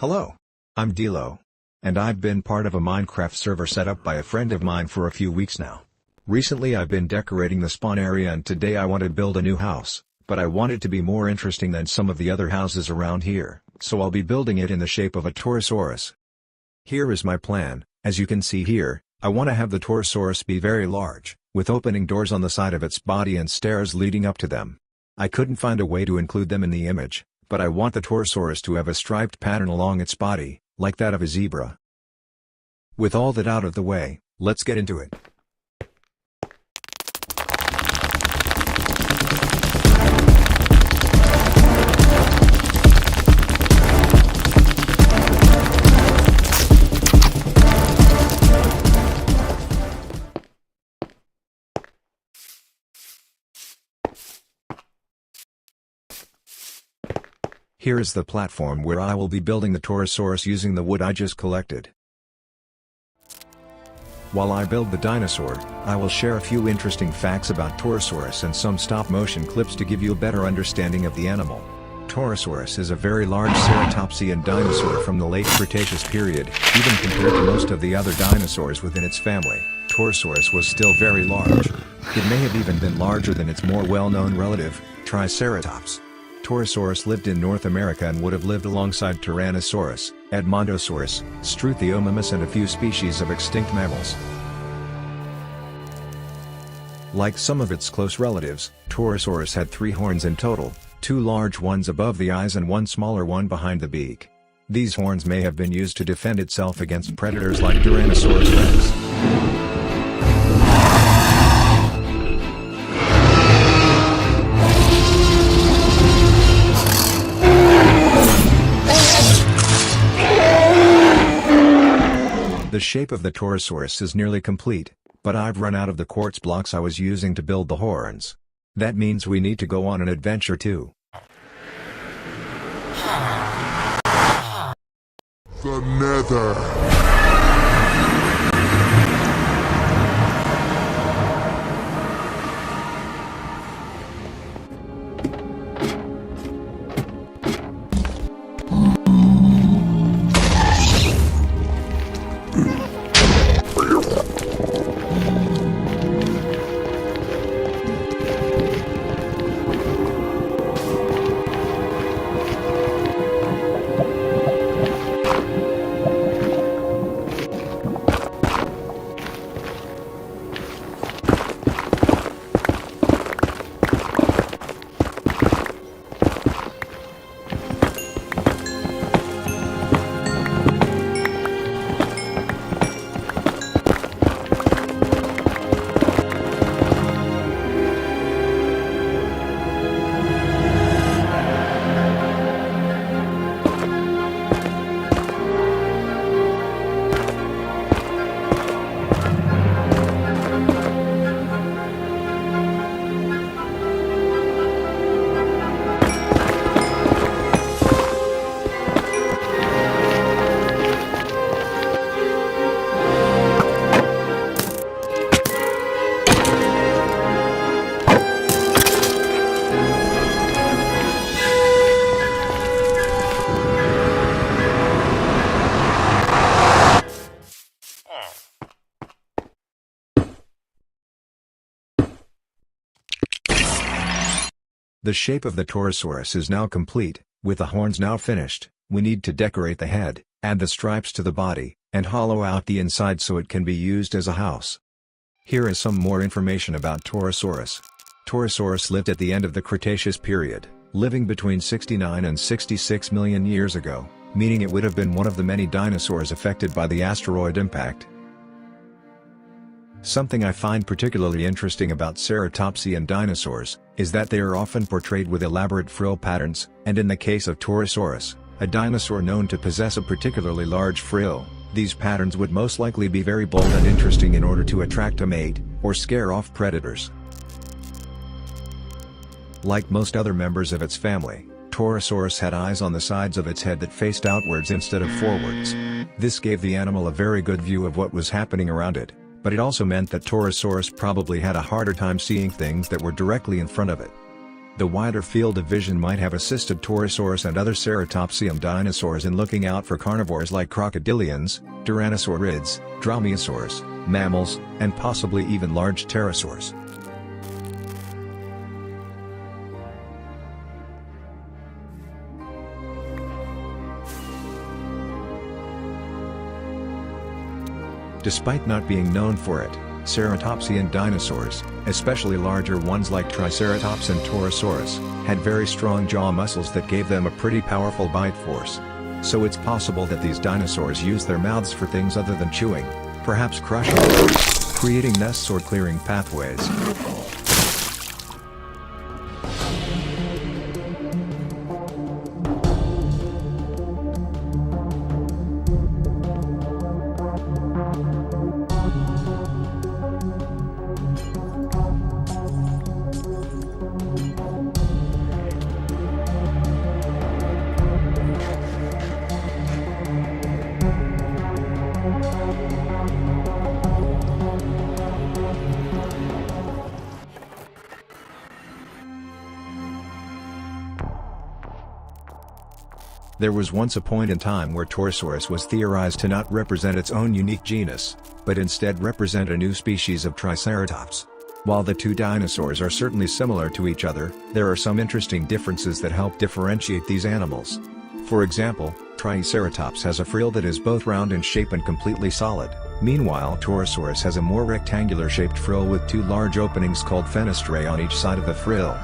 Hello. I'm Dilo. And I've been part of a Minecraft server set up by a friend of mine for a few weeks now. Recently I've been decorating the spawn area and today I want to build a new house, but I want it to be more interesting than some of the other houses around here, so I'll be building it in the shape of a TOROSAURUS. Here is my plan. As you can see here, I want to have the TOROSAURUS be very large, with opening doors on the side of its body and stairs leading up to them. I couldn't find a way to include them in the image, but I want the TOROSAURUS to have a striped pattern along its body, like that of a zebra. With all that out of the way, let's get into it. Here is the platform where I will be building the TOROSAURUS using the wood I just collected. While I build the dinosaur, I will share a few interesting facts about TOROSAURUS and some stop-motion clips to give you a better understanding of the animal. TOROSAURUS is a very large ceratopsian dinosaur from the late Cretaceous period. Even compared to most of the other dinosaurs within its family, TOROSAURUS was still very large. It may have even been larger than its more well-known relative, Triceratops. TOROSAURUS lived in North America and would have lived alongside Tyrannosaurus, Edmontosaurus, Struthiomimus and a few species of extinct mammals. Like some of its close relatives, TOROSAURUS had 3 horns in total, 2 large ones above the eyes and 1 smaller one behind the beak. These horns may have been used to defend itself against predators like Tyrannosaurus rex. The shape of the TOROSAURUS is nearly complete, but I've run out of the quartz blocks I was using to build the horns. That means we need to go on an adventure too. The Nether. The shape of the TOROSAURUS is now complete. With the horns now finished, we need to decorate the head, add the stripes to the body, and hollow out the inside so it can be used as a house. Here is some more information about TOROSAURUS. TOROSAURUS lived at the end of the Cretaceous period, living between 69 and 66 million years ago, meaning it would have been one of the many dinosaurs affected by the asteroid impact. Something I find particularly interesting about ceratopsian dinosaurs is that they are often portrayed with elaborate frill patterns, and in the case of TOROSAURUS, a dinosaur known to possess a particularly large frill, these patterns would most likely be very bold and interesting in order to attract a mate, or scare off predators. Like most other members of its family, TOROSAURUS had eyes on the sides of its head that faced outwards instead of forwards. This gave the animal a very good view of what was happening around it, but it also meant that TOROSAURUS probably had a harder time seeing things that were directly in front of it. The wider field of vision might have assisted Torosaurus and other ceratopsian dinosaurs in looking out for carnivores like crocodilians, tyrannosaurids, dromaeosaurs, mammals, and possibly even large pterosaurs. Despite not being known for it, ceratopsian dinosaurs, especially larger ones like Triceratops and Torosaurus, had very strong jaw muscles that gave them a pretty powerful bite force. So it's possible that these dinosaurs used their mouths for things other than chewing, perhaps crushing, creating nests or clearing pathways. There was once a point in time where Torosaurus was theorized to not represent its own unique genus, but instead represent a new species of Triceratops. While the two dinosaurs are certainly similar to each other, there are some interesting differences that help differentiate these animals. For example, Triceratops has a frill that is both round in shape and completely solid. Meanwhile, Torosaurus has a more rectangular shaped frill with two large openings called fenestrae on each side of the frill.